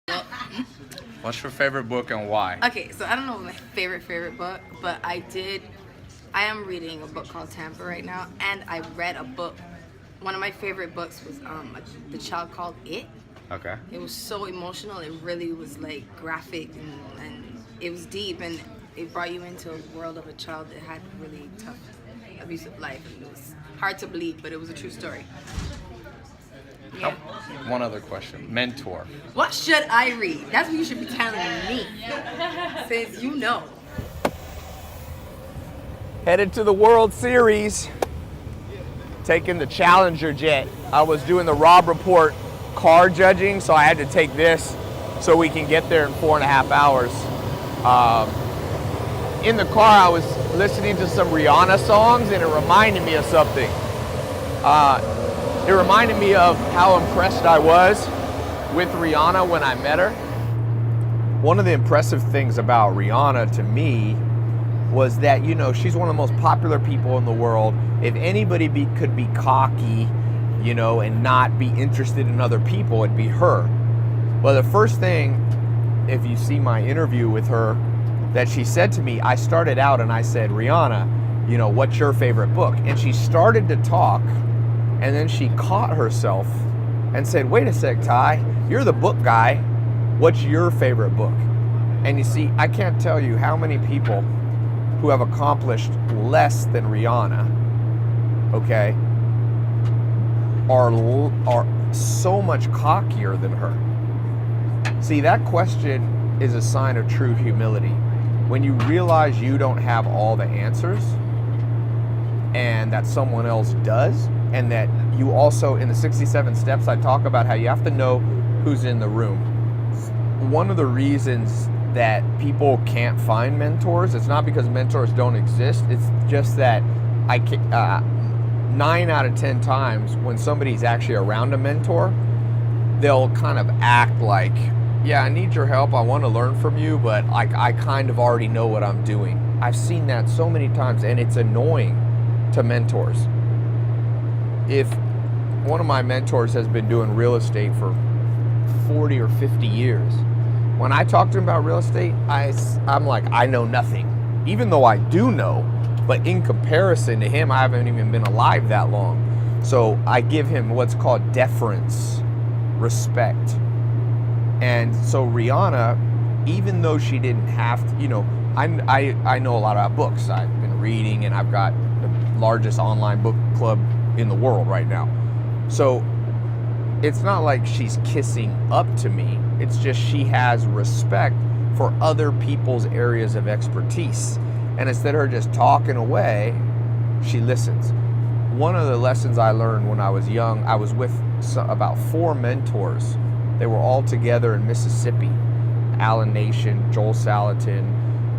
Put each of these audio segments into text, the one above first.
Well, What's your favorite book and why? okay, so I don't know my favorite book, but I am reading a book called Tampa right now, and I read a book. One of my favorite books was The Child Called It. Okay. It was so emotional. It really was like graphic and it was deep, and it brought you into a world of a child that had a really tough, abusive life, and it was hard to believe, but it was a true story. Yeah. One other question. Mentor. What should I read? That's what you should be telling me, since you know. Headed to the World Series, taking the Challenger jet. I was doing the Rob Report car judging, so I had to take this so we can get there in 4.5 hours. In the car, I was listening to some Rihanna songs, and it reminded me of something. It reminded me of how impressed I was with Rihanna when I met her. One of the impressive things about Rihanna to me was that, you know, she's one of the most popular people in the world. If anybody could be cocky, you know, and not be interested in other people, it'd be her. Well, the first thing, if you see my interview with her, that she said to me, I started out and I said, Rihanna, you know, what's your favorite book? And she started to talk, and then she caught herself and said, wait a sec, Ty, you're the book guy. What's your favorite book? And you see, I can't tell you how many people who have accomplished less than Rihanna, okay, are so much cockier than her. See, that question is a sign of true humility. When you realize you don't have all the answers and that someone else does, and that you also, in the 67 steps, I talk about how you have to know who's in the room. One of the reasons that people can't find mentors, it's not because mentors don't exist, it's just that 9 out of 10 times when somebody's actually around a mentor, they'll kind of act like, yeah, I need your help, I want to learn from you, but I kind of already know what I'm doing. I've seen that so many times, and it's annoying to mentors. If one of my mentors has been doing real estate for 40 or 50 years, when I talk to him about real estate, I'm like, I know nothing. Even though I do know, but in comparison to him, I haven't even been alive that long. So I give him what's called deference, respect. And so Rihanna, even though she didn't have to, you know, I know a lot about books. I've been reading, and I've got the largest online book club in the world right now. So it's not like she's kissing up to me. It's just she has respect for other people's areas of expertise. And instead of her just talking away, she listens. One of the lessons I learned when I was young, I was with about 4 mentors. They were all together in Mississippi. Alan Nation, Joel Salatin,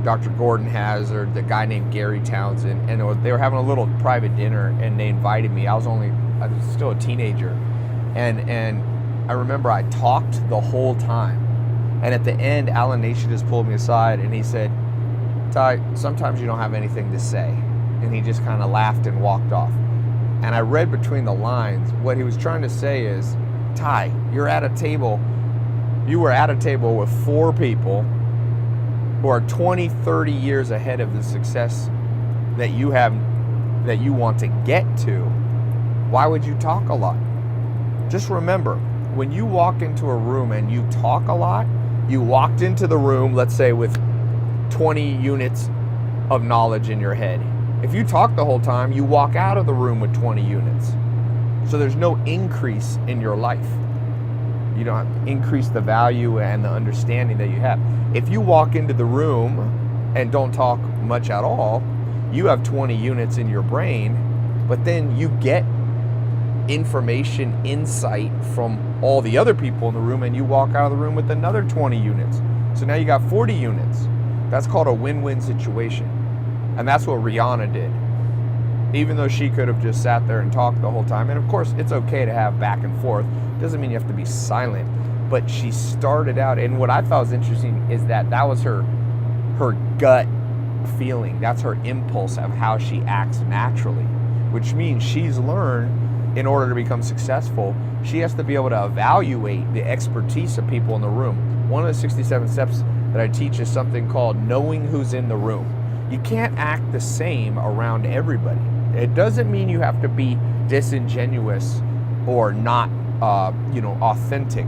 Dr. Gordon Hazard, the guy named Gary Townsend, and they were having a little private dinner, and they invited me. I was still a teenager, and I remember I talked the whole time, and at the end, Alan Nation just pulled me aside, and he said, Ty, sometimes you don't have anything to say, and he just kind of laughed and walked off. And I read between the lines, what he was trying to say is, Ty, you were at a table with 4 people who are 20, 30 years ahead of the success that you have, that you want to get to. Why would you talk a lot? Just remember, when you walk into a room and you talk a lot, you walked into the room, let's say, with 20 units of knowledge in your head. If you talk the whole time, you walk out of the room with 20 units. So there's no increase in your life. You don't increase the value and the understanding that you have. If you walk into the room and don't talk much at all, you have 20 units in your brain, but then you get information, insight from all the other people in the room, and you walk out of the room with another 20 units. So now you got 40 units. That's called a win-win situation. And that's what Rihanna did. Even though she could have just sat there and talked the whole time. And of course, it's okay to have back and forth. Doesn't mean you have to be silent. But she started out, and what I thought was interesting is that was her gut feeling. That's her impulse of how she acts naturally, which means she's learned, in order to become successful, she has to be able to evaluate the expertise of people in the room. one of the 67 steps that I teach is something called knowing who's in the room. You can't act the same around everybody. It doesn't mean you have to be disingenuous or not, authentic.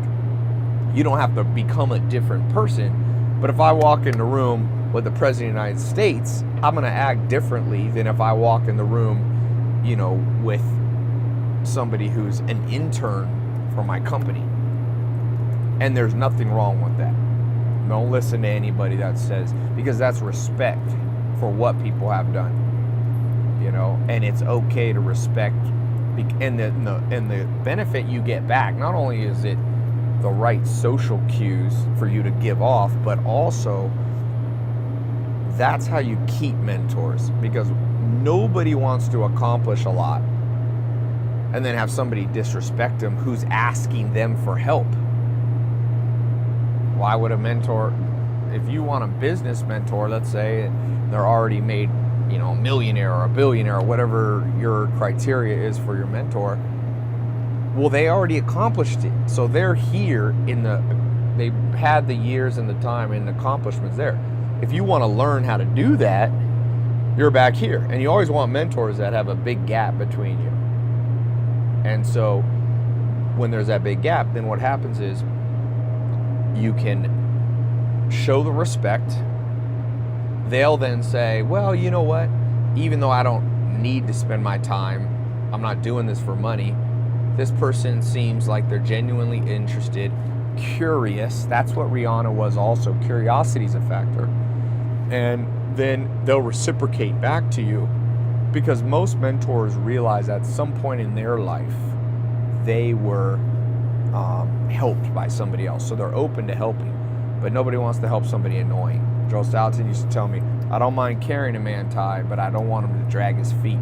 You don't have to become a different person. But if I walk in the room with the President of the United States, I'm going to act differently than if I walk in the room, with somebody who's an intern for my company. And there's nothing wrong with that. Don't listen to anybody that says, because that's respect for what people have done, and it's okay to respect, and the benefit you get back, not only is it the right social cues for you to give off, but also that's how you keep mentors, because nobody wants to accomplish a lot and then have somebody disrespect them who's asking them for help. Why would a mentor, if you want a business mentor, let's say they're already made, a millionaire or a billionaire or whatever your criteria is for your mentor, well, they already accomplished it. So they're here they had the years and the time and the accomplishments there. If you want to learn how to do that, you're back here. And you always want mentors that have a big gap between you. And so when there's that big gap, then what happens is you can show the respect. They'll then say, well, you know what? Even though I don't need to spend my time, I'm not doing this for money. This person seems like they're genuinely interested, curious. That's what Rihanna was also. Curiosity is a factor. And then they'll reciprocate back to you, because most mentors realize at some point in their life they were helped by somebody else. So they're open to helping, but nobody wants to help somebody annoying. Joel Salatin used to tell me, I don't mind carrying a man, Tai, but I don't want him to drag his feet.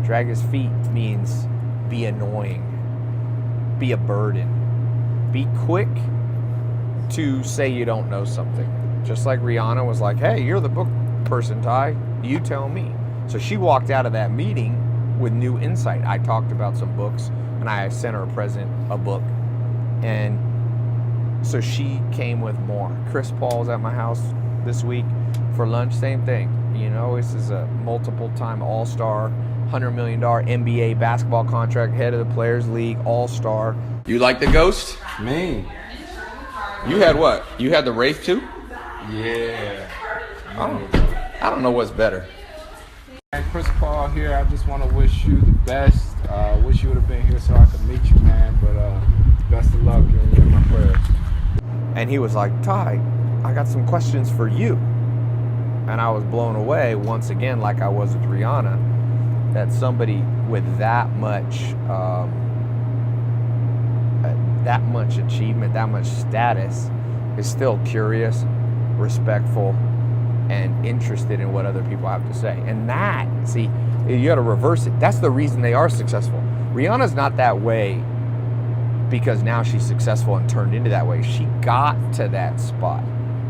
Drag his feet means be annoying, be a burden, be quick to say you don't know something. Just like Rihanna was like, hey, you're the book person, Tai, you tell me. So she walked out of that meeting with new insight. I talked about some books, and I sent her a present, a book. And so she came with more. Chris Paul's at my house this week for lunch, same thing. This is a multiple-time all-star, $100 million NBA basketball contract, head of the Players League, all-star. You like the Ghost? Me? You had what? You had the Wraith too? Yeah. I don't know what's better. Chris Paul here. I just want to wish you the best. Wish you would have been here so I could meet you, man. But best of luck and you're my prayers. And he was like, Tai, I got some questions for you. And I was blown away once again, like I was with Rihanna, that somebody with that much achievement, that much status, is still curious, respectful, and interested in what other people have to say. And that, see, you got to reverse it. That's the reason they are successful. Rihanna's not that way because now she's successful and turned into that way. She got to that spot.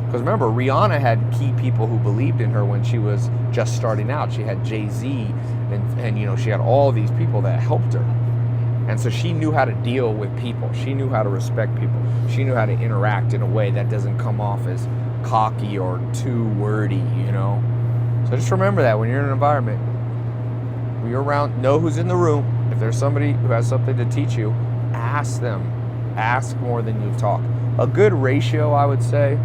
Because remember, Rihanna had key people who believed in her when she was just starting out. She had Jay-Z and she had all these people that helped her. And so she knew how to deal with people. She knew how to respect people. She knew how to interact in a way that doesn't come off as cocky or too wordy, So just remember that when you're in an environment, when you're around, know who's in the room. If there's somebody who has something to teach you, ask them. Ask more than you talk. A good ratio, I would say,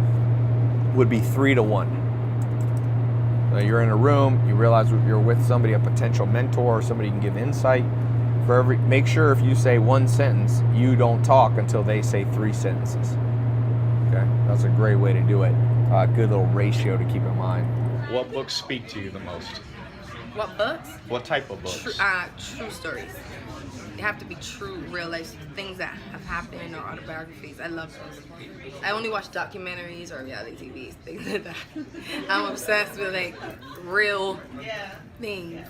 would be 3 to 1. So you're in a room, you realize you're with somebody, a potential mentor, or somebody you can give insight. Make sure if you say one sentence, you don't talk until they say 3 sentences. Okay, that's a great way to do it. Good little ratio to keep in mind. What books speak to you the most? What books? What type of books? True stories. They have to be true, real life things that have happened, or autobiographies. I love those. I only watch documentaries or reality TV, things like that. I'm obsessed with real things.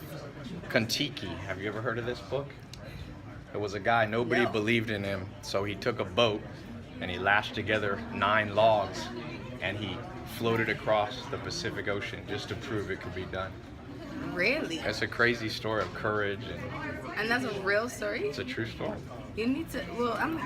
Kon-Tiki. Have you ever heard of this book? It was a guy, nobody believed in him, so he took a boat and he lashed together 9 logs and he floated across the Pacific Ocean just to prove it could be done. Really? It's a crazy story of courage, And that's a real story? it's a true story. You need to, well, I'm